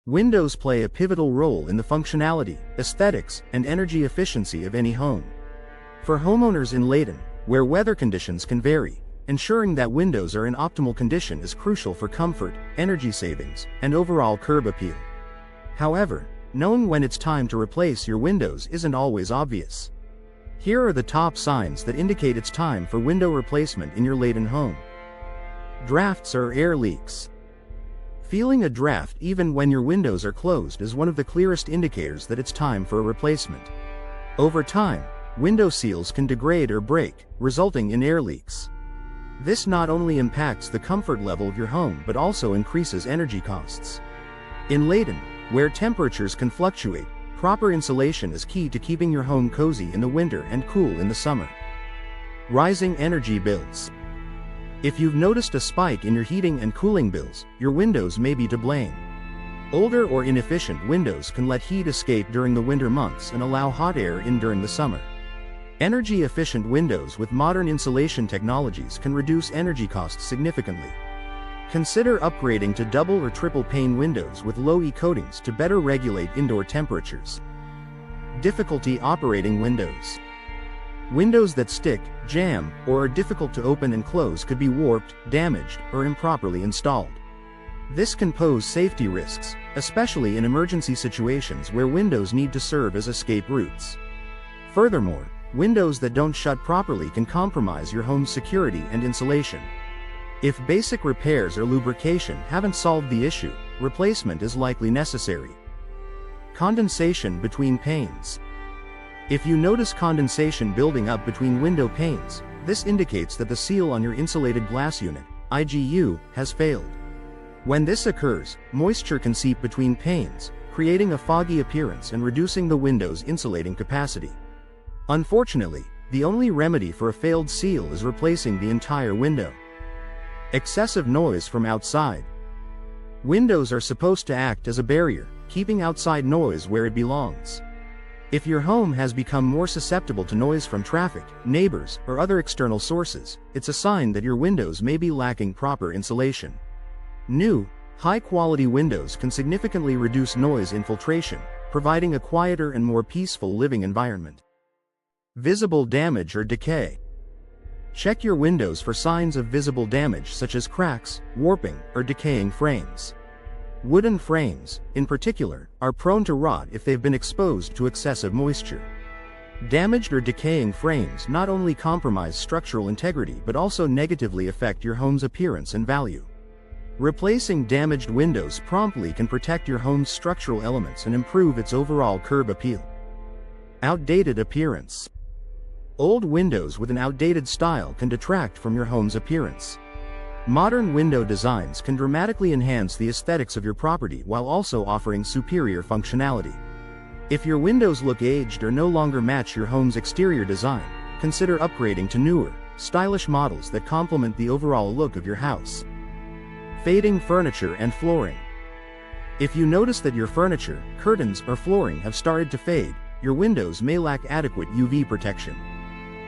Windows play a pivotal role in the functionality, aesthetics, and energy efficiency of any home. For homeowners in Layton, where weather conditions can vary, ensuring that windows are in optimal condition is crucial for comfort, energy savings, and overall curb appeal. However, knowing when it's time to replace your windows isn't always obvious. Here are the top signs that indicate it's time for window replacement in your Layton home. Drafts or air leaks. Feeling a draft even when your windows are closed is one of the clearest indicators that it's time for a replacement. Over time, window seals can degrade or break, resulting in air leaks. This not only impacts the comfort level of your home but also increases energy costs. In Layton, where temperatures can fluctuate, proper insulation is key to keeping your home cozy in the winter and cool in the summer. Rising energy bills. If you've noticed a spike in your heating and cooling bills, your windows may be to blame. Older or inefficient windows can let heat escape during the winter months and allow hot air in during the summer. Energy-efficient windows with modern insulation technologies can reduce energy costs significantly. Consider upgrading to double or triple pane windows with low-E coatings to better regulate indoor temperatures. Difficulty operating windows. Windows that stick, jam, or are difficult to open and close could be warped, damaged, or improperly installed. This can pose safety risks, especially in emergency situations where windows need to serve as escape routes. Furthermore, windows that don't shut properly can compromise your home's security and insulation. If basic repairs or lubrication haven't solved the issue, replacement is likely necessary. Condensation between panes. If you notice condensation building up between window panes, this indicates that the seal on your insulated glass unit, IGU, has failed. When this occurs, moisture can seep between panes, creating a foggy appearance and reducing the window's insulating capacity. Unfortunately, the only remedy for a failed seal is replacing the entire window. Excessive noise from outside. Windows are supposed to act as a barrier, keeping outside noise where it belongs. If your home has become more susceptible to noise from traffic, neighbors, or other external sources, it's a sign that your windows may be lacking proper insulation. New, high-quality windows can significantly reduce noise infiltration, providing a quieter and more peaceful living environment. Visible damage or decay. Check your windows for signs of visible damage such as cracks, warping, or decaying frames. Wooden frames, in particular, are prone to rot if they've been exposed to excessive moisture. Damaged or decaying frames not only compromise structural integrity but also negatively affect your home's appearance and value. Replacing damaged windows promptly can protect your home's structural elements and improve its overall curb appeal. Outdated appearance. Old windows with an outdated style can detract from your home's appearance. Modern window designs can dramatically enhance the aesthetics of your property while also offering superior functionality. If your windows look aged or no longer match your home's exterior design, consider upgrading to newer, stylish models that complement the overall look of your house. Fading furniture and flooring. If you notice that your furniture, curtains, or flooring have started to fade, your windows may lack adequate UV protection.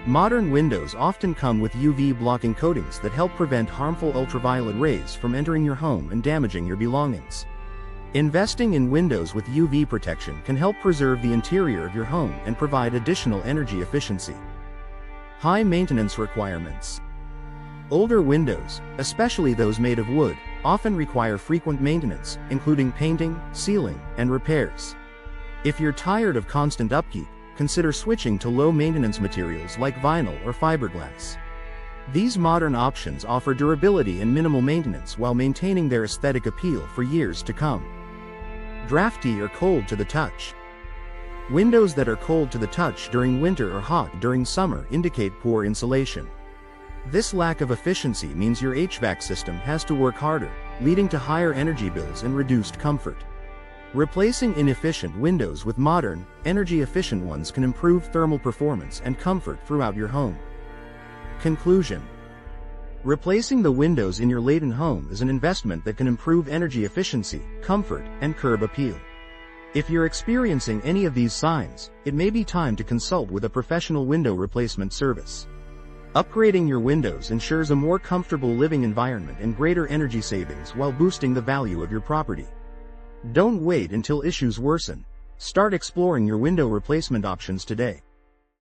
Modern windows often come with UV-blocking coatings that help prevent harmful ultraviolet rays from entering your home and damaging your belongings. Investing in windows with UV protection can help preserve the interior of your home and provide additional energy efficiency. High maintenance requirements. Older windows, especially those made of wood, often require frequent maintenance, including painting, sealing, and repairs. If you're tired of constant upkeep, consider switching to low-maintenance materials like vinyl or fiberglass. These modern options offer durability and minimal maintenance while maintaining their aesthetic appeal for years to come. Drafty or cold to the touch. Windows that are cold to the touch during winter or hot during summer indicate poor insulation. This lack of efficiency means your HVAC system has to work harder, leading to higher energy bills and reduced comfort. Replacing inefficient windows with modern, energy-efficient ones can improve thermal performance and comfort throughout your home. Conclusion. Replacing the windows in your Layton home is an investment that can improve energy efficiency, comfort, and curb appeal. If you're experiencing any of these signs, it may be time to consult with a professional window replacement service. Upgrading your windows ensures a more comfortable living environment and greater energy savings while boosting the value of your property. Don't wait until issues worsen. Start exploring your window replacement options today.